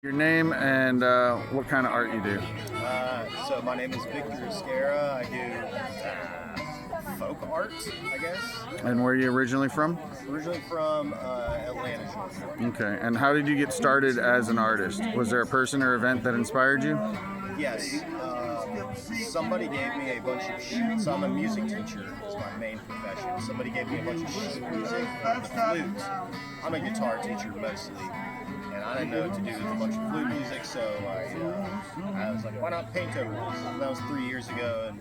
Your name and what kind of art you do. So my name is Victor Escara. I do folk art, I guess. And where are you originally from? Originally from Atlanta, Georgia. Okay. And how did you get started as an artist? Was there a person or event that inspired you? Yes. Somebody gave me a bunch of sheet. So I'm a music teacher. It's my main profession. Somebody gave me a bunch of sheet music for the flute. I'm a guitar teacher mostly. And I didn't know what to do with a bunch of flute music, so I was like, why not paint over this? And that was 3 years ago, and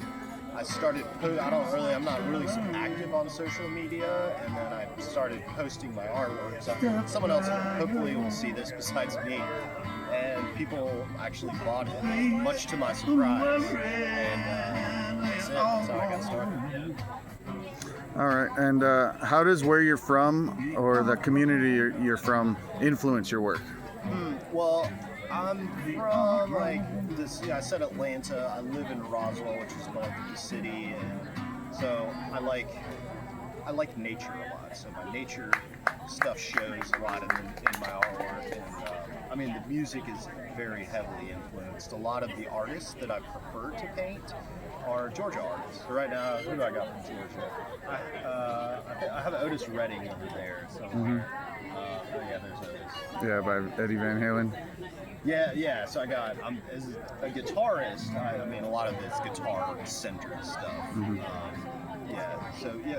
I started. I'm not really active on social media, and then I started posting my artwork. So someone else hopefully will see this besides me, and people actually bought it, much to my surprise. And that's it. That's how I got started. All right. And how does where you're from or the community you're from influence your work? Well, I'm from this. I said Atlanta. I live in Roswell, which is like the city, and so I like nature a lot. So my nature stuff shows a lot in my artwork, and I mean the music is very heavily influenced. A lot of the artists that I prefer to paint are Georgia artists. So right now, who do I got from Georgia? I have Otis Redding over there. So, yeah, there's Otis. Yeah, by Eddie Van Halen. Yeah. So I'm as a guitarist. I mean, a lot of it's guitar-centered stuff.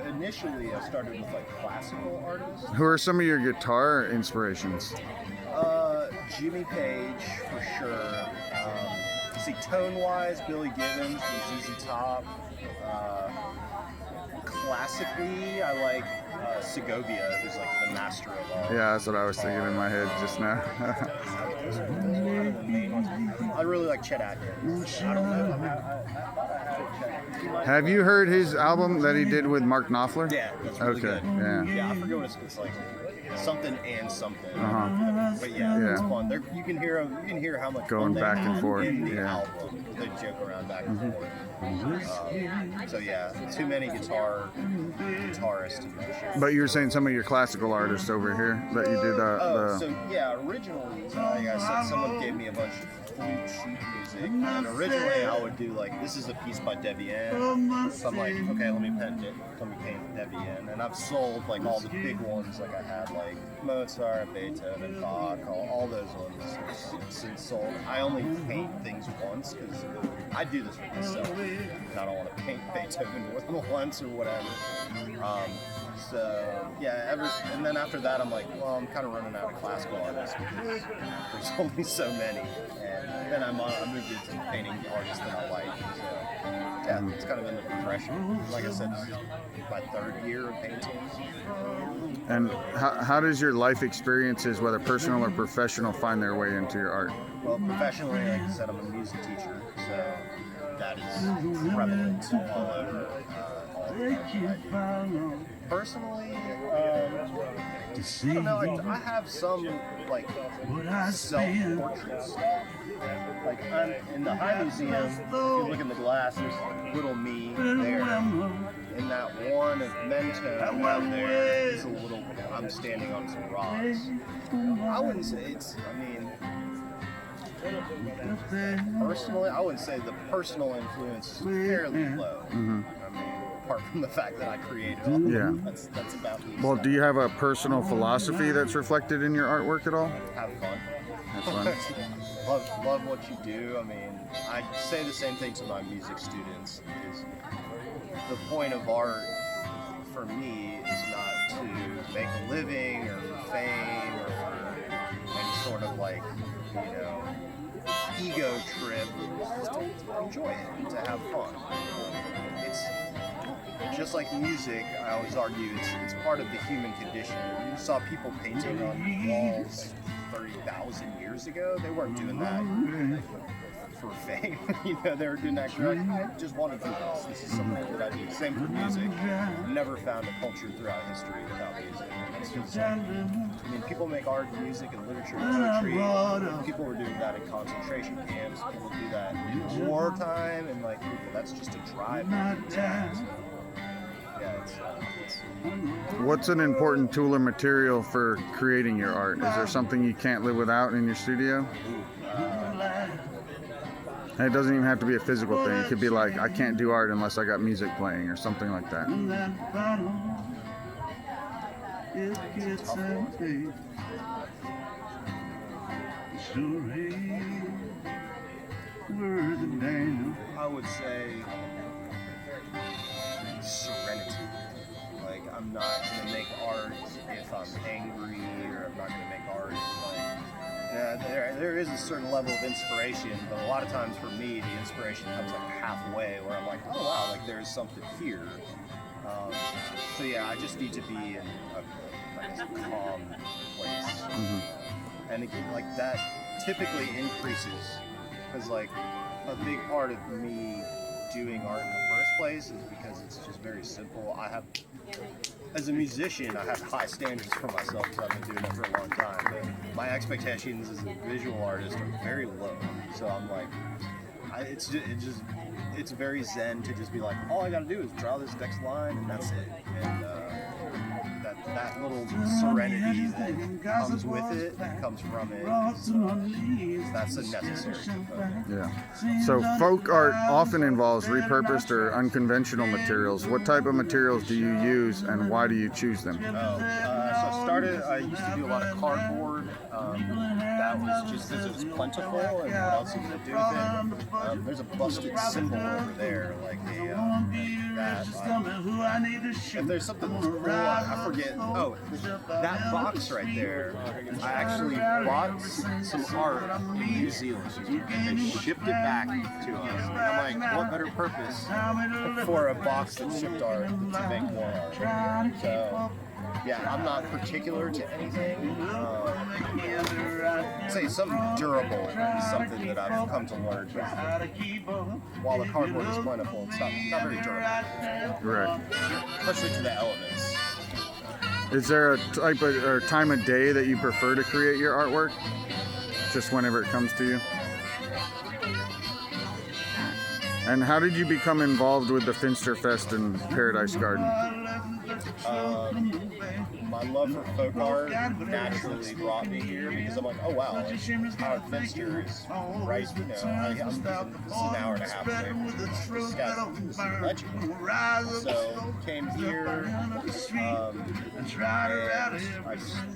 Initially I started with like classical artists. Who are some of your guitar inspirations? Jimmy Page for sure. See, tone-wise, Billy Gibbons from ZZ Top. Classically, I like Segovia, who's like the master of all. Yeah, that's what I was thinking in my head just now. Those are one of the main ones. I really like Chet Atkins. I don't know. Have you heard his album that he did with Mark Knopfler? Yeah, that's really good. Yeah, I forget what it's like. Something and something. But Yeah. it's fun. You can hear how much Going fun back they and have forth, in the yeah. album. They joke around back and forth. So yeah, too many guitarists to mention. But you were saying some of your classical artists over here that you did Originally, like I said, someone gave me a bunch of flute sheet music, and originally I would do like, this is a piece by Debian. So I'm like, okay, let me paint Debian, and I've sold like all the big ones, like I had like Mozart, Beethoven, Bach, all those ones since sold. I only paint things once because I do this for myself, and I don't want to paint Beethoven more than once or whatever. And then after that, I'm like, well, I'm kind of running out of classical artists because there's only so many. And then I moved into painting artists that I like. So, yeah, it's kind of in the progression. Like I said, this is my third year of painting. And how does your life experiences, whether personal or professional, find their way into your art? Well, professionally, like I said, I'm a music teacher, so that is prevalent all over all the art I do. Personally, I don't know. I have some like self-portrait stuff. Like I'm in the High Museum. If you look in the glass, there's little me there. In that one memento out there is a little. I'm standing on some rocks. I wouldn't say it's. I mean, personally, I wouldn't say the personal influence is fairly low. I mean, apart from the fact that I created all of them. That's about me. Well, do you have a personal philosophy that's reflected in your artwork at all? Have fun. Have fun. love what you do. I mean, I say the same thing to my music students. Is the point of art for me is not to make a living or for fame or for any sort of like, ego trip. Just to enjoy it, to have fun. It's just like music. I always argue it's part of the human condition. You saw people painting on walls 30,000 years ago. They weren't doing that for fame. They were doing that because I just want to do this. This is something that I do. Same for music. I've never found a culture throughout history without music. It's just, I mean, people make art, music, and literature, and poetry. People were doing that in concentration camps. People do that in wartime, and like, that's just a drive. So, yeah, What's an important tool or material for creating your art? Is there something you can't live without in your studio? And it doesn't even have to be a physical thing. It could be like, I can't do art unless I got music playing or something like that. I would say serenity. Like, I'm not gonna make art if I'm angry, or I'm not gonna make art if, like, yeah, there is a certain level of inspiration, but a lot of times for me, the inspiration comes like halfway, where I'm like, oh wow, like there's something here. So yeah, I just need to be in a calm place, and again, like that typically increases, because like a big part of me doing art in the first place is because it's just very simple. As a musician, I have high standards for myself because I've been doing it for a long time, but my expectations as a visual artist are very low. So I'm like, it's very zen to just be like, all I gotta do is draw this next line and that's it. And that little serenity that comes with it, comes from it, that's a necessary component. Yeah. So folk art often involves repurposed or unconventional materials. What type of materials do you use and why do you choose them? So I used to do a lot of cardboard. That was just because it was plentiful, and what else you could do with it. There's a busted symbol over there, like that. If there's something that's cool, I forget. Oh, that box right there. I actually bought some art in New Zealand and they shipped it back to us. And I'm like, what better purpose for a box that shipped art than to make more art? So, yeah, I'm not particular to anything. Say something durable is something that I've come to learn. While the cardboard is plentiful, it's not very durable. Right. Especially to the elements. Is there a type of or time of day that you prefer to create your artwork? Just whenever it comes to you? And how did you become involved with the Finster Fest in Paradise Garden? My love for folk art naturally brought me here because I'm like, oh wow, like, Howard Finster is right, this is an hour and a half away from this guy's a legend. So came here, and I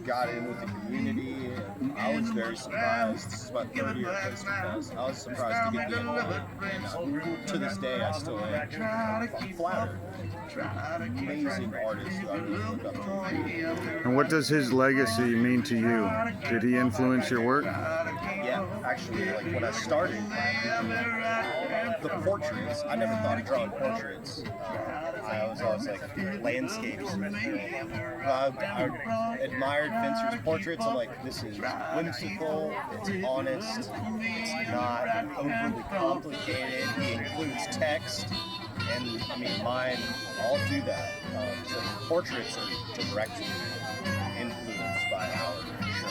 got in with the community, and I was very surprised. This is my third year at Finster Fest. I was surprised to get the invite, and to this day I still am. I'm flattered. Amazing artist who I really look up to. And what does his legacy mean to you? Did he influence your work? Yeah, actually, like when I started, the portraits, I never thought of drawing portraits. I was always like landscapes. I admired Finster's portraits. I'm like, this is whimsical, it's honest, it's not overly complicated, he includes text. And I mean, mine all do that. So the portraits are directly influenced by Howard, for sure.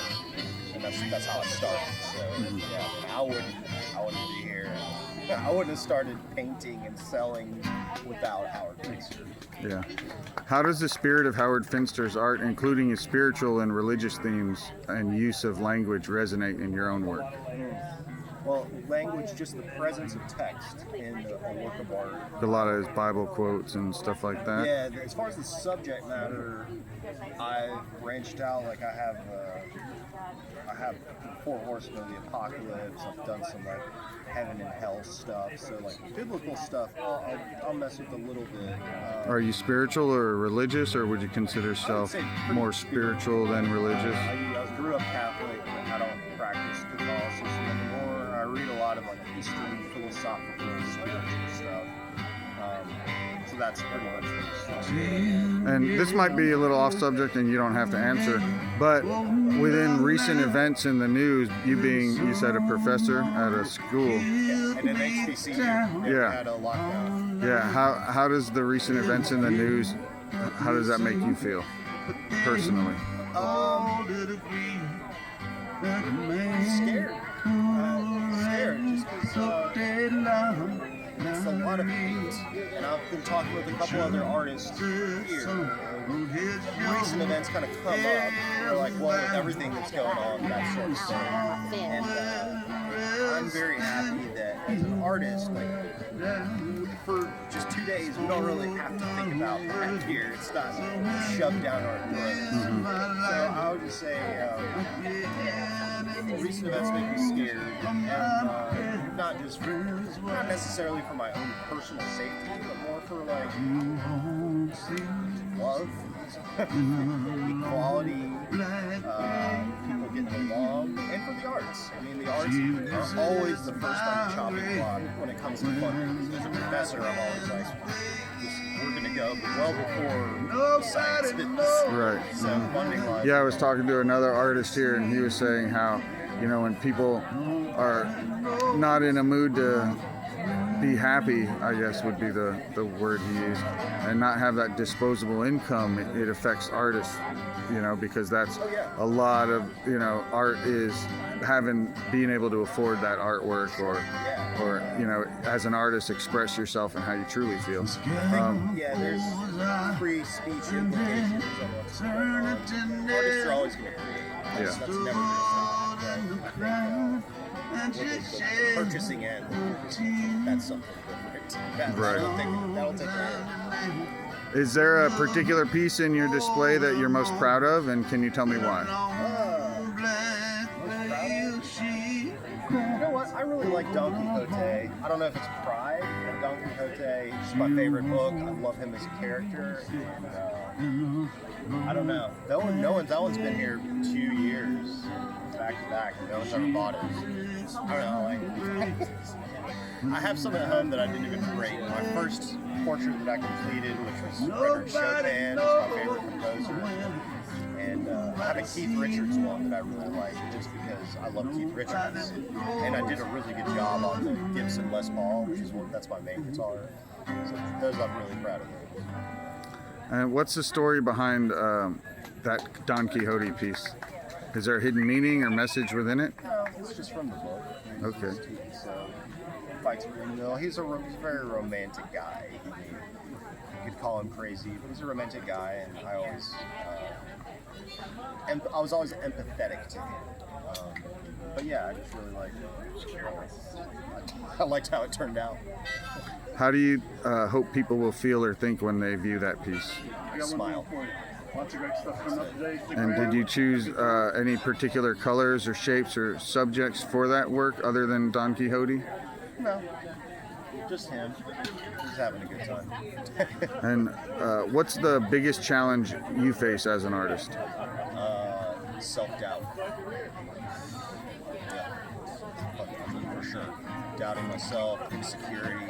And that's how I started. So yeah, I wouldn't be here. I wouldn't have started painting and selling without Howard Finster. Yeah. How does the spirit of Howard Finster's art, including his spiritual and religious themes and use of language, resonate in your own work? Well, language, just the presence of text in a work of art. A lot of his Bible quotes and stuff like that. Yeah, as far as the subject matter, I've branched out. Like I have Four Horsemen of the Apocalypse. I've done some like heaven and hell stuff. So like biblical stuff, I'll mess with a little bit. Are you spiritual or religious, or would you consider yourself more spiritual than religious? I grew up Catholic, but I don't practice Catholicism anymore. I read a lot of like Eastern philosophical spiritual stuff. So that's pretty much it. And this might be a little off subject and you don't have to answer, but within recent events in the news, you said a professor at a school. Yeah, and an HBCU, Yeah. had a lockdown. Yeah, how does the recent events in the news, how does that make you feel personally? Scared. Scared just because it's a lot of hate, and I've been talking with a couple other artists here. Recent events kind of come up. They're like, well, with everything that's going on, that sort of thing. And I'm very happy that as an artist, like, for just 2 days, we don't really have to think about that here. It's not shoved down our throats. So I would just say, recent events make me scared, and not necessarily for my own personal safety, but more for like love, equality, people getting along, and for the arts. I mean, the arts are always the first on the chopping block when it comes to funding. As a professor, I'm always like, we're going to go well before science fitness. Right. So funding wise. Yeah, I was talking to another artist here, and he was saying how, you know, when people are not in a mood to be happy, I guess would be the word he used, and not have that disposable income, it affects artists, you know, because that's a lot of, you know, art is being able to afford that artwork, or you know, as an artist, express yourself and how you truly feel. There's free speech implications on what's going on. Artists are always going to create. That's never going to stop. But I think the purchasing end, that's something different. That'll take longer. Is there a particular piece in your display that you're most proud of, and can you tell me why? You know what? I really like Don Quixote. I don't know if it's pride, but Don Quixote is my favorite book. I love him as a character. And, I don't know. That one's been here 2 years back to back. No one's ever bought it. I don't know. I have some at home that I didn't even rate. My first portrait that I completed, which was Frederick Chopin, is my favorite composer. And I have a Keith Richards one that I really like, just because I love Keith Richards. And I did a really good job on the Gibson Les Paul, that's my main guitar. So those I'm really proud of. And what's the story behind that Don Quixote piece? Is there a hidden meaning or message within it? No, it's just from the book. Okay. He's a very romantic guy. You could call him crazy, but he's a romantic guy, and I was always empathetic to him. But yeah, I just really liked it. I liked how it turned out. How do you hope people will feel or think when they view that piece? Smile. And did you choose any particular colors or shapes or subjects for that work other than Don Quixote? No, just him. He's having a good time. And what's the biggest challenge you face as an artist? Self-doubt. For sure. Doubting myself, insecurity.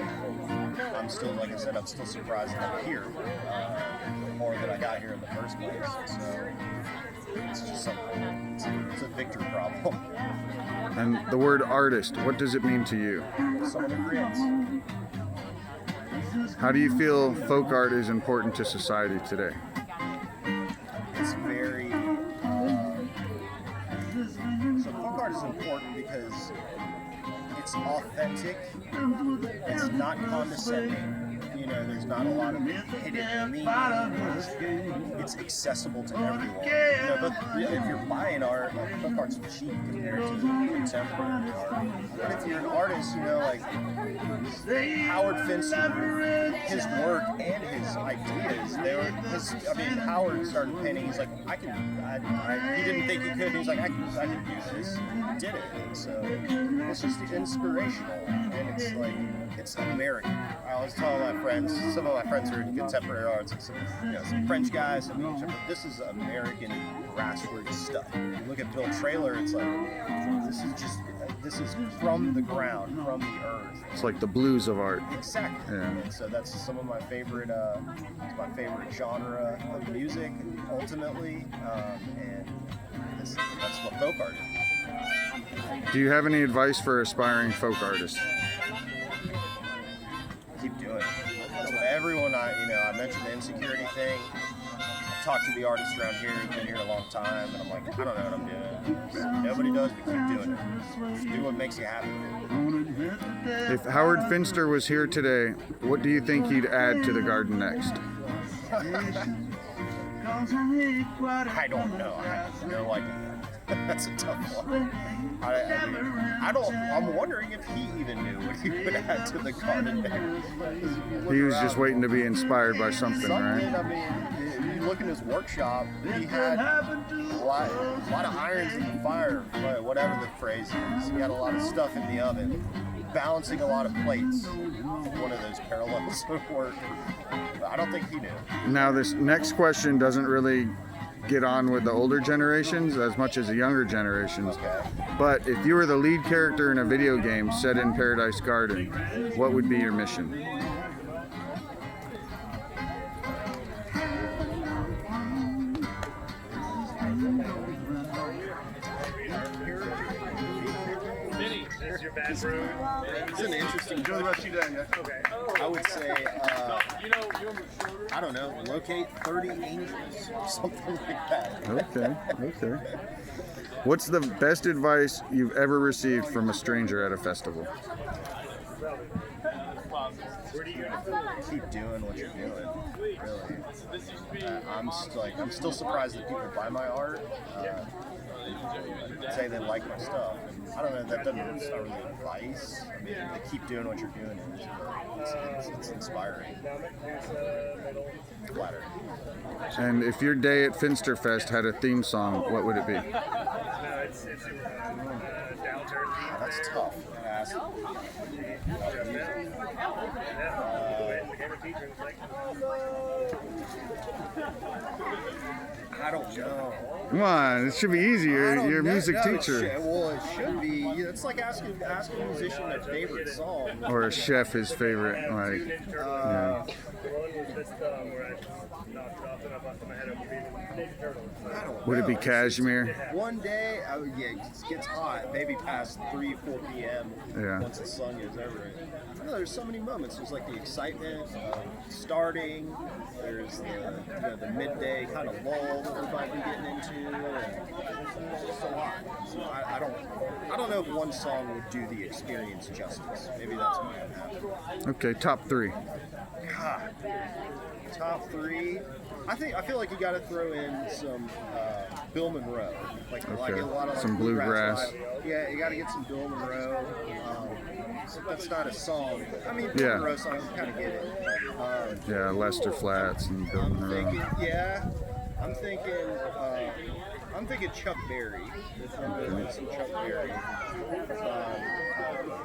I'm still, like I said, I'm still surprised that I'm here. Or that I got here in the first place. So it's just something. It's a Victor problem. And the word artist, what does it mean to you? Someone who creates. How do you feel folk art is important to society today? It's very. So folk art is important because it's authentic. It's not condescending. You know, there's not a lot of hidden meaning. It's accessible to everyone. You know, but if you're buying art, like, folk art's cheap compared to contemporary art. But if you're an artist, you know, like Howard Finster, his work and his ideas, Howard started painting. He's like, he didn't think he could. He's like, I can do this. He did it. And so it's just inspirational, and it's like, it's American. I always tell my friends, some of my friends are in contemporary arts, and some French guys, but this is American grassroots stuff. You look at Bill Traylor, it's like, this is from the ground, from the earth. It's like the blues of art. Exactly. Yeah. And so that's some of my favorite, it's my favorite genre of music, ultimately, and that's what folk art is. Do you have any advice for aspiring folk artists? Keep doing it. So everyone, I mentioned the insecurity thing. I talk to the artists around here who've been here a long time, and I'm like, I don't know what I'm doing. Nobody does, but keep doing it. Just do what makes you happy. If Howard Finster was here today, what do you think he'd add to the garden next? I don't know. I have no idea. That's a tough one. I'm wondering if he even knew what he would add to the garden there. He was just waiting to be inspired by something, right? I mean, if you look in his workshop, he had a lot of irons in the fire, whatever the phrase is. He had a lot of stuff in the oven, balancing a lot of plates. One of those parallels of work. I don't think he knew. Now, this next question doesn't really get on with the older generations as much as the younger generations. Okay. But if you were the lead character in a video game set in Paradise Garden, what would be your mission? It's an interesting. Enjoy the rest of your day. Yeah. Okay. I would say, I don't know, locate 30 angels or something like that. Okay. What's the best advice you've ever received from a stranger at a festival? Keep doing what you're doing. Really. I'm still surprised that people buy my art. Say they like my stuff. And I don't know. That's not really advice. I mean, they keep doing what you're doing. It's inspiring. Flattering. And if your day at Finster Fest had a theme song, what would it be? That's tough. I don't know. Come on, it should be easier. You're a music teacher. It should be. It's like asking a musician their favorite song. Or a chef his favorite, Would it be Cashmere? One day, it gets hot, maybe past 3, 4 p.m. Yeah. Once the sun gets over it. I don't know, there's so many moments. There's like the excitement of starting. There's the midday kind of lull that we might be getting into. And it's just a lot. So I don't know if one song would do the experience justice. Maybe that's what would happen. Okay, top 3. God. Top 3. I feel like you got to throw in some Bill Monroe, like a lot of some bluegrass. Yeah, you got to get some Bill Monroe. That's not a song. I mean, Bill Monroe songs, you kind of get it. Lester Flats and Bill Monroe. I'm thinking Chuck Berry. Some Chuck Berry.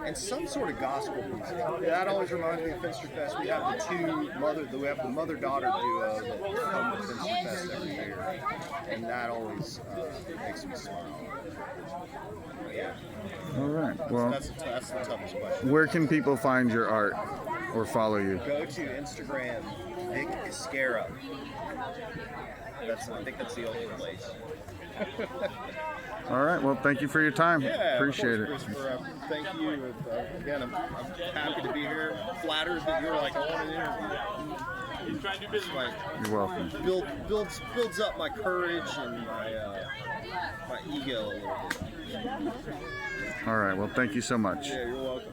And some sort of gospel music. That always reminds me of Finster Fest. We have the mother-daughter duo that come to Finster Fest every year, and that always makes me smile. Yeah. All right. Well, that's the toughest question. Where can people find your art or follow you? Go to Instagram, Vic Iscara. I think that's the only place. All right. Well, thank you for your time. Yeah, appreciate it. Thank you. Again, I'm happy to be here. Flattered that you're like on an interview. He's trying to do business. You're welcome. Builds up my courage and my ego a little bit. All right. Well, thank you so much. Yeah, you're welcome.